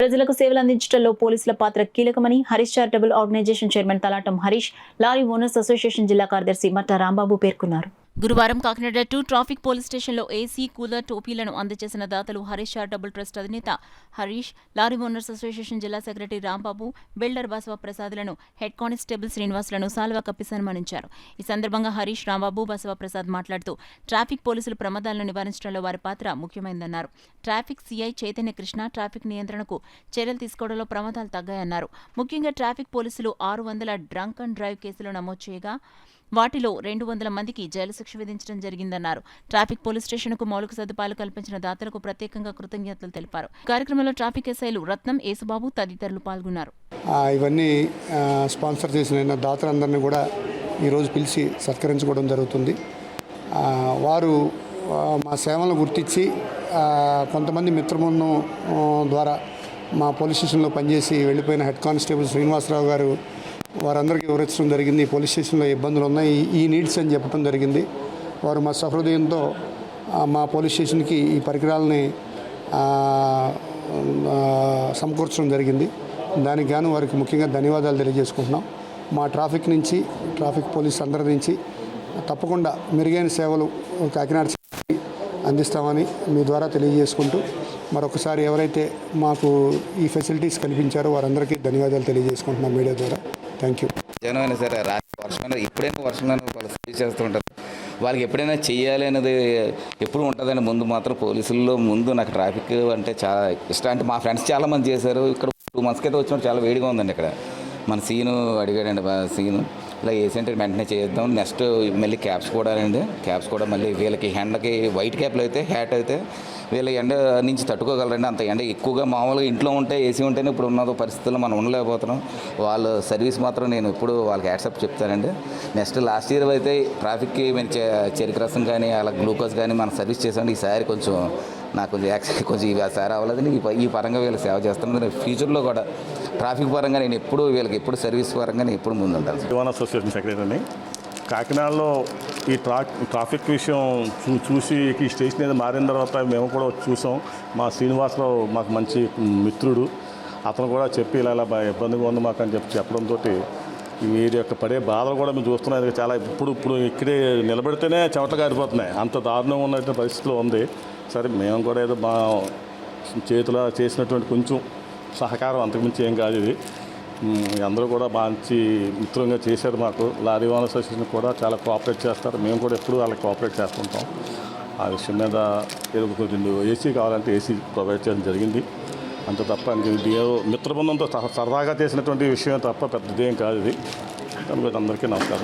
ప్రజలకు సేవలు అందించడంలో పోలీసుల పాత్ర కీలకమని Harish charitable organisation chairman Talatam Harish, lorry owners association జిల్లా కార్యదర్శి మట్ట రాంబాబు పేర్కొన్నారు. గురువారం కాకినాడ 2 ట్రాఫిక్ పోలీస్ స్టేషన్లో ఏసీ, కూలర్, టోపీలను అందజేసిన దాతలు హరీష్ చారిటబుల్ ట్రస్ట్ అధినేత హరీష్, లారీ ఓనర్స్ అసోసియేషన్ జిల్లా సెక్రటరీ రాంబాబు, బిల్డర్ బసవ ప్రసాద్లను, హెడ్ కానిస్టేబుల్ శ్రీనివాసులను సాల్వా కప్పి సన్మానించారు. ఈ సందర్భంగా హరీష్, రాంబాబు, బసవ ప్రసాద్ మాట్లాడుతూ ట్రాఫిక్ పోలీసులు ప్రమాదాలను నివారించడంలో వారి పాత్ర ముఖ్యమైందన్నారు. Traffic CI Chaitanya Krishna traffic నియంత్రణకు చర్యలు తీసుకోవడంలో ప్రమాదాలు తగ్గాయన్నారు. ముఖ్యంగా ట్రాఫిక్ పోలీసులు 600 డ్రంక్ అండ్ డ్రైవ్ కేసులు నమోదు చేయగా వాటిలో 200 మందికి జైలు శిక్ష విధించడం జరిగిందన్నారు. ట్రాఫిక్ పోలీస్ స్టేషన్కు మౌలిక సదుపాయాలు కల్పించిన దాతలకు ప్రత్యేకంగా కృతజ్ఞతలు తెలిపారు. కార్యక్రమంలో ట్రాఫిక్ ఎస్ఐలు రత్నం, యేసుబాబు తదితరులు పాల్గొన్నారు. ఇవన్నీ స్పాన్సర్ చేసిన దాతలందరినీ కూడా ఈరోజు పిలిచి సత్కరించుకోవడం జరుగుతుంది. వారు మా సేవలను గుర్తించి కొంతమంది మిత్రబృందం ద్వారా మా పోలీస్ స్టేషన్లో పనిచేసి వెళ్ళిపోయిన హెడ్ కానిస్టేబుల్ శ్రీనివాసరావు గారు వారందరికీ వివరించడం జరిగింది. ఈ పోలీస్ స్టేషన్లో ఇబ్బందులు ఉన్నాయి, ఈ నీడ్స్ అని చెప్పడం జరిగింది. వారు మా సహృదయంతో మా పోలీస్ స్టేషన్కి ఈ పరికరాలని సమకూర్చడం జరిగింది. దానికి గాను వారికి ముఖ్యంగా ధన్యవాదాలు తెలియజేసుకుంటున్నాం. మా ట్రాఫిక్ నుంచి, ట్రాఫిక్ పోలీస్ అందరి నుంచి తప్పకుండా మెరుగైన సేవలు కాకినాడ అందిస్తామని మీ ద్వారా తెలియజేసుకుంటూ మరొకసారి ఎవరైతే మాకు ఈ ఫెసిలిటీస్ కల్పించారో వారందరికీ ధన్యవాదాలు తెలియజేసుకుంటున్నాం మీడియా ద్వారా. Thank you. జనమైనా సరే వర్షమైనా ఎప్పుడైనా వర్షంలో వాళ్ళు సర్వీస్ చేస్తూ ఉంటారు. వాళ్ళకి ఎప్పుడైనా చెయ్యాలి అనేది ఎప్పుడు ఉంటుందని ముందు మాత్రం పోలీసుల్లో ముందు నాకు ట్రాఫిక్ అంటే చాలా ఇష్టం. అంటే మా ఫ్రెండ్స్ చాలామంది చేశారు. ఇక్కడ 2 months అయితే వచ్చినప్పుడు చాలా వేడిగా ఉందండి. ఇక్కడ మన సీను అడిగాడండి, సీను ఇలా ఏసీ అంటే వెంటనే చేద్దాం. నెక్స్ట్ మళ్ళీ క్యాప్స్ కూడా అండి, క్యాప్స్ కూడా మళ్ళీ వీళ్ళకి ఎండకి వైట్ క్యాప్లు అయితే హ్యాట్ అయితే వీళ్ళ ఎండ నుంచి తట్టుకోగలరండి. అంత ఎండ ఎక్కువగా మామూలుగా ఇంట్లో ఉంటే ఏసీ ఉంటేనే ఇప్పుడు ఉన్న పరిస్థితుల్లో మనం ఉండలేకపోతున్నాం. వాళ్ళ సర్వీస్ మాత్రం నేను ఇప్పుడు వాళ్ళకి యాక్సెప్ట్ చెప్తానండి. నెక్స్ట్ లాస్ట్ ఇయర్ అయితే ట్రాఫిక్కి మేము చెరుకు రసం కానీ అలా గ్లూకోజ్ కానీ మనం సర్వీస్ చేసామండి. ఈసారి కొంచెం నాకు కొంచెం ఈసారి అవ్వలేదని ఈ పరంగా వీళ్ళకి సేవ చేస్తున్నాను. ఫ్యూచర్లో కూడా ట్రాఫిక్ పరంగా నేను ఎప్పుడు వీళ్ళకి ఎప్పుడు సర్వీస్ పరంగా నేను ఎప్పుడు ముందుంటాను. దివాన్ అసోసియేషన్ సెక్రటరీని. కాకినాడలో ఈ ట్రాఫిక్ విషయం చూసి ఈ స్టేషన్ ఏదో మారిన తర్వాత మేము కూడా చూసాం. మా శ్రీనివాసరావు మాకు మంచి మిత్రుడు, అతను కూడా చెప్పి ఇలా ఇబ్బందిగా ఉంది మాకు అని చెప్పడంతో వీరి యొక్క పడే బాధలు కూడా మేము చూస్తున్నాం. చాలా ఇప్పుడు ఇక్కడే నిలబడితేనే చెమటలు గారిపోతున్నాయి, అంత దారుణంగా ఉన్నటువంటి పరిస్థితిలో ఉంది. సరే మేము కూడా ఏదో మా చేతిలో చేసినటువంటి కొంచెం సహకారం, అంతకుమించి ఏం కాదు. ఇది అందరూ కూడా మంచి మిత్రంగా చేశారు. మాకు లారీ ఓనర్స్ అసోసియేషన్ కూడా చాలా కోఆపరేట్ చేస్తారు. మేము కూడా ఎప్పుడు వాళ్ళకి కోఆపరేట్ చేస్తుంటాం. ఆ విషయం మీద ఏదో కొంచెం ఏసీ కావాలంటే ఏసీ ప్రొవైడ్ చేయడం జరిగింది. అంత తప్ప మిత్రబృందంతో సరదాగా చేసినటువంటి విషయం తప్ప పెద్దదేం కాదు ఇది. అందరికీ నమస్కారం.